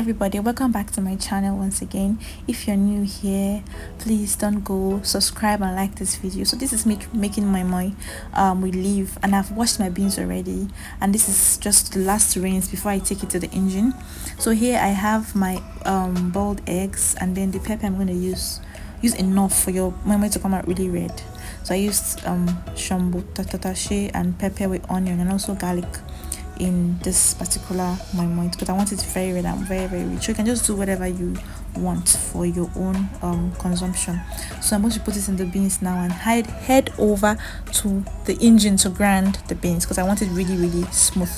everybody, welcome back to my channel once again. If you're new here, please don't go subscribe and like this video. So this is me making my moi with leaf, and I've washed my beans already, and this is just the last rinse before I take it to the engine. So here I have my boiled eggs, and then the pepper I'm going to use enough for your moi to come out really red. So I used shambo, tatashe, and pepper with onion, and also garlic in this particular moi because I want it very red and very rich. So you can just do whatever you want for your own consumption. So I'm going to put it in the beans now and head over to the engine to grind the beans because I want it really smooth.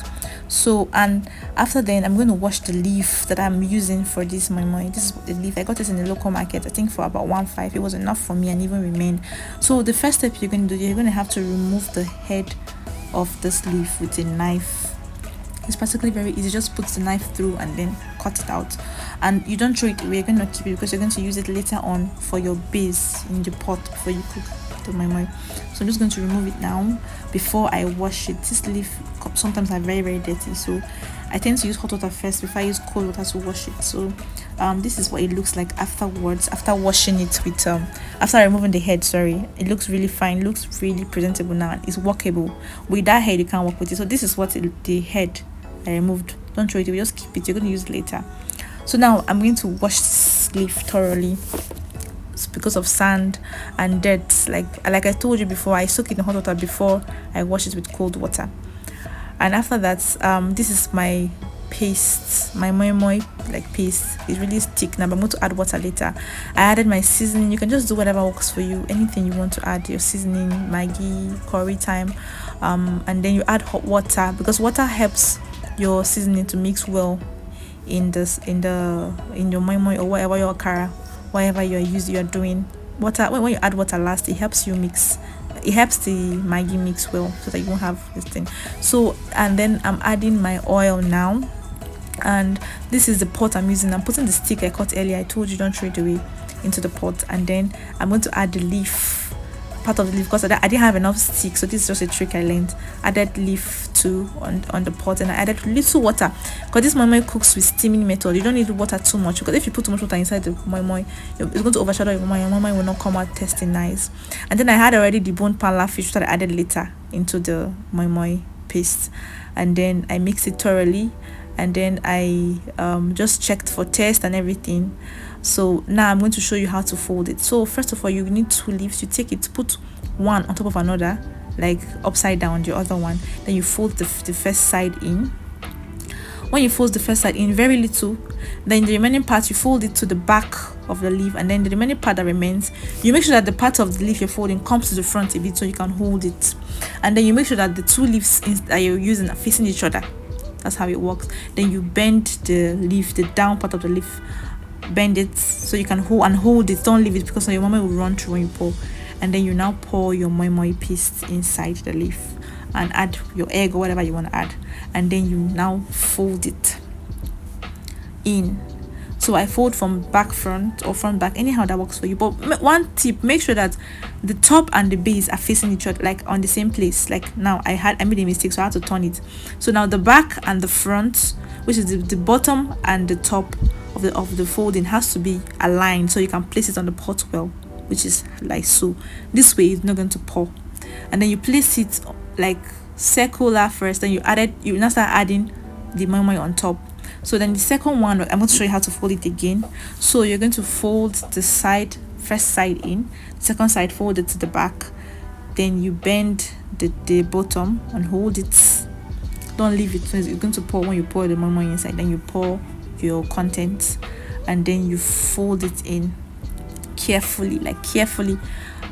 So, and after then I'm going to wash the leaf that I'm using for this moi. This is the leaf I got it in the local market, I think for about 1.5. It was enough for me and even remained. So the first step you're going to do, you're going to have to remove the head of this leaf with a knife. It's practically very easy. Just put the knife through and then cut it out, and you don't throw it away. You're going to keep it because you're going to use it later on for your base in the pot before you cook the moi. So I'm just going to remove it now before I wash it. This leaf sometimes are very dirty, so I tend to use hot water first before I use cold water to wash it. So this is what it looks like afterwards, after washing it with after removing the head. Sorry, it looks really fine, looks really presentable now, and it's workable. With that head you can't work with it. So this is what the head I removed. Don't throw it away, just keep it. You're going to use it later. So now I'm going to wash this leaf thoroughly. It's because of sand and dirt. Like I told you before, I soak it in hot water before I wash it with cold water. And after that, this is my paste, my moi like paste. It's really thick now, but I'm going to add water later. I added my seasoning. You can just do whatever works for you, anything you want to add, your seasoning, Maggi, curry, thyme, and then you add hot water because water helps your seasoning to mix well in your moi or whatever your akara, whatever you're doing. Water, when you add water last, it helps you mix, it helps the Maggi mix well so that you won't have this thing. So, and then I'm adding my oil now, and this is the pot I'm using. I'm putting the stick I cut earlier. I told you don't throw it away into the pot, and then I'm going to add the leaf, part of the leaf, because I didn't have enough stick. So this is just a trick I learned. Added leaf too on the pot, and I added little water because this moi cooks with steaming method. You don't need water too much because if you put too much water inside the moi, it's going to overshadow your moi. Your moi will not come out tasting nice. And then I had already the boned Panla fish that I added later into the moi paste, and then I mixed it thoroughly, and then I just checked for taste and everything. So now I'm going to show you how to fold it. So first of all, you need 2 leaves. You take it, put one on top of another, like upside down, the other one. Then you fold the first side in. When you fold the first side in, very little, then the remaining part you fold it to the back of the leaf, and then the remaining part that remains, you make sure that the part of the leaf you're folding comes to the front a bit so you can hold it. And then you make sure that the 2 leaves that you're using are facing each other. That's how it works. Then you bend the leaf, the down part of the leaf, bend it so you can hold it. Don't leave it because your moi will run through when you pour. And then you now pour your moi paste inside the leaf and add your egg or whatever you want to add, and then you now fold it in. So I fold from back front or front back, anyhow that works for you. But one tip, make sure that the top and the base are facing each other, like on the same place. Like now I made a mistake, so I had to turn it. So now the back and the front, which is the bottom and the top of the folding, has to be aligned so you can place it on the pot well, which is like so. This way it's not going to pour. And then you place it like circular first, then you now start adding the moi on top. So then the second one, I'm going to show you how to fold it again. So you're going to fold the first side in, the second side fold it to the back, then you bend the bottom and hold it. Don't leave it, so it's going to pour. When you pour the moi inside, then you pour your contents, and then you fold it in carefully,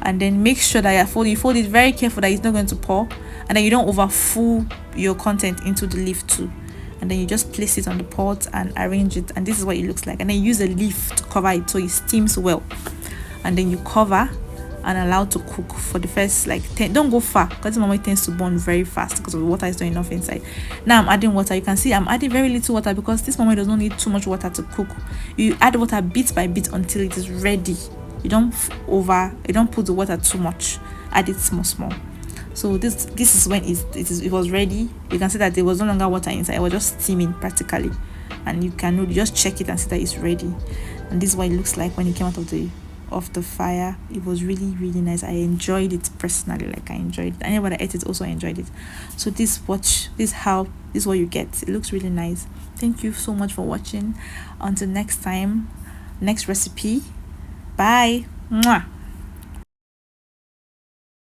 and then make sure that you fold it very careful that it's not going to pour, and then you don't overfill your content into the leaf too. And then you just place it on the pot and arrange it, and this is what it looks like. And then use a leaf to cover it so it steams well, and then you cover and allow to cook for the first like 10. Don't go far because moi tends to burn very fast because the water is not enough inside. Now I'm adding water. You can see I'm adding very little water because this moi does not need too much water to cook. You add water bit by bit until it is ready. You don't put the water too much. Add it small. So this is when it was ready. You can see that there was no longer water inside. It was just steaming practically. and you can just check it and see that it's ready. And this is what it looks like when it came out of the fire. It was really really nice. I enjoyed it personally. Like, I enjoyed it. Anybody that ate it also enjoyed it. So this is what you get. It looks really nice. Thank you so much for watching. Until next time, next recipe. Bye. Mwah.